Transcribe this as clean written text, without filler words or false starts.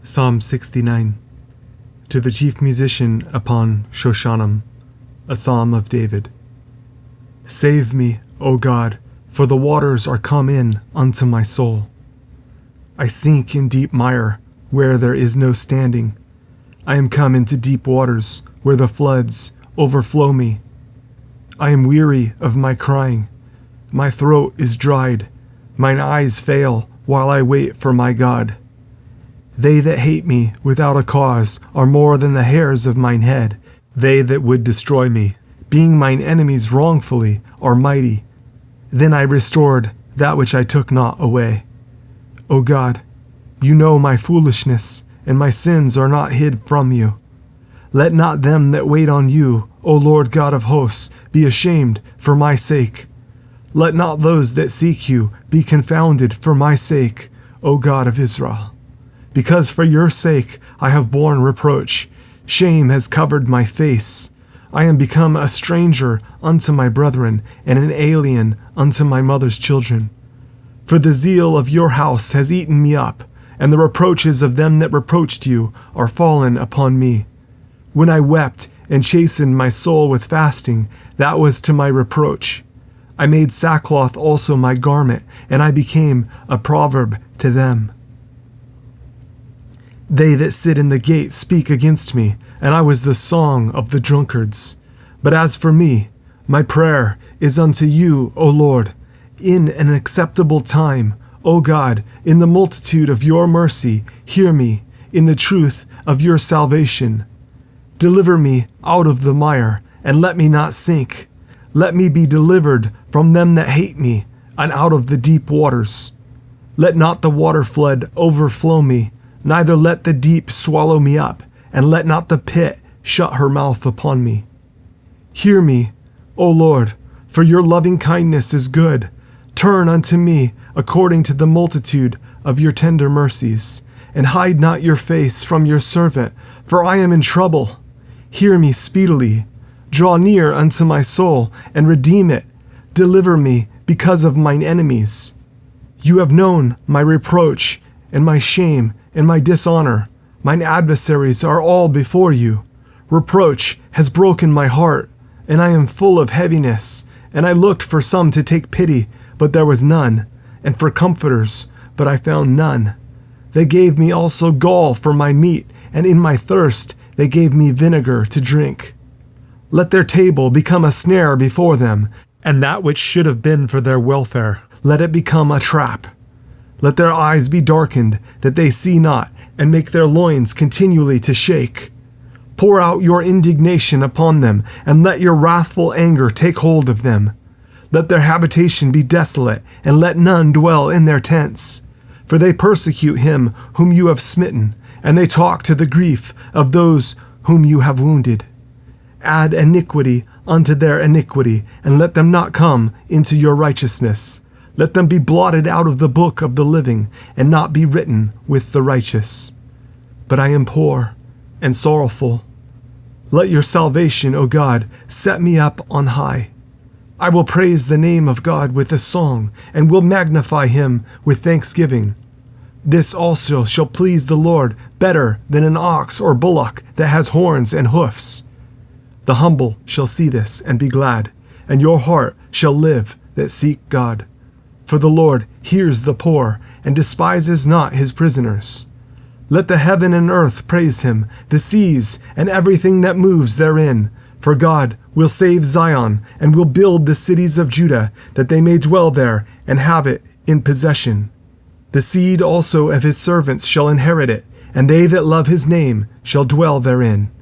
Psalm 69. To the chief musician upon Shoshannim, a psalm of David. Save me, O God, for the waters are come in unto my soul. I sink in deep mire, where there is no standing. I am come into deep waters, where the floods overflow me. I am weary of my crying. My throat is dried. Mine eyes fail while I wait for my God. They that hate me without a cause are more than the hairs of mine head. They that would destroy me, being mine enemies wrongfully, are mighty. Then I restored that which I took not away. O God, you know my foolishness, and my sins are not hid from you. Let not them that wait on you, O Lord God of hosts, be ashamed for my sake. Let not those that seek you be confounded for my sake, O God of Israel. Because for your sake I have borne reproach. Shame has covered my face. I am become a stranger unto my brethren, and an alien unto my mother's children. For the zeal of your house has eaten me up, and the reproaches of them that reproached you are fallen upon me. When I wept and chastened my soul with fasting, that was to my reproach. I made sackcloth also my garment, and I became a proverb to them. They that sit in the gate speak against me, and I was the song of the drunkards. But as for me, my prayer is unto you, O Lord. In an acceptable time, O God, in the multitude of your mercy, hear me, in the truth of your salvation. Deliver me out of the mire, and let me not sink. Let me be delivered from them that hate me, and out of the deep waters. Let not the water flood overflow me, neither let the deep swallow me up, and let not the pit shut her mouth upon me. Hear me, O Lord, for your loving kindness is good. Turn unto me according to the multitude of your tender mercies, and hide not your face from your servant, for I am in trouble. Hear me speedily. Draw near unto my soul, and redeem it. Deliver me because of mine enemies. You have known my reproach, and my shame, and my dishonor. Mine adversaries are all before you. Reproach has broken my heart, and I am full of heaviness. And I looked for some to take pity, but there was none, and for comforters, but I found none. They gave me also gall for my meat, and in my thirst they gave me vinegar to drink. Let their table become a snare before them, and that which should have been for their welfare, let it become a trap. Let their eyes be darkened, that they see not, and make their loins continually to shake. Pour out your indignation upon them, and let your wrathful anger take hold of them. Let their habitation be desolate, and let none dwell in their tents. For they persecute him whom you have smitten, and they talk to the grief of those whom you have wounded. Add iniquity unto their iniquity, and let them not come into your righteousness. Let them be blotted out of the book of the living, and not be written with the righteous. But I am poor and sorrowful. Let your salvation, O God, set me up on high. I will praise the name of God with a song, and will magnify him with thanksgiving. This also shall please the Lord better than an ox or bullock that has horns and hoofs. The humble shall see this and be glad, and your heart shall live that seek God. For the Lord hears the poor, and despises not his prisoners. Let the heaven and earth praise him, the seas, and everything that moves therein. For God will save Zion, and will build the cities of Judah, that they may dwell there, and have it in possession. The seed also of his servants shall inherit it, and they that love his name shall dwell therein.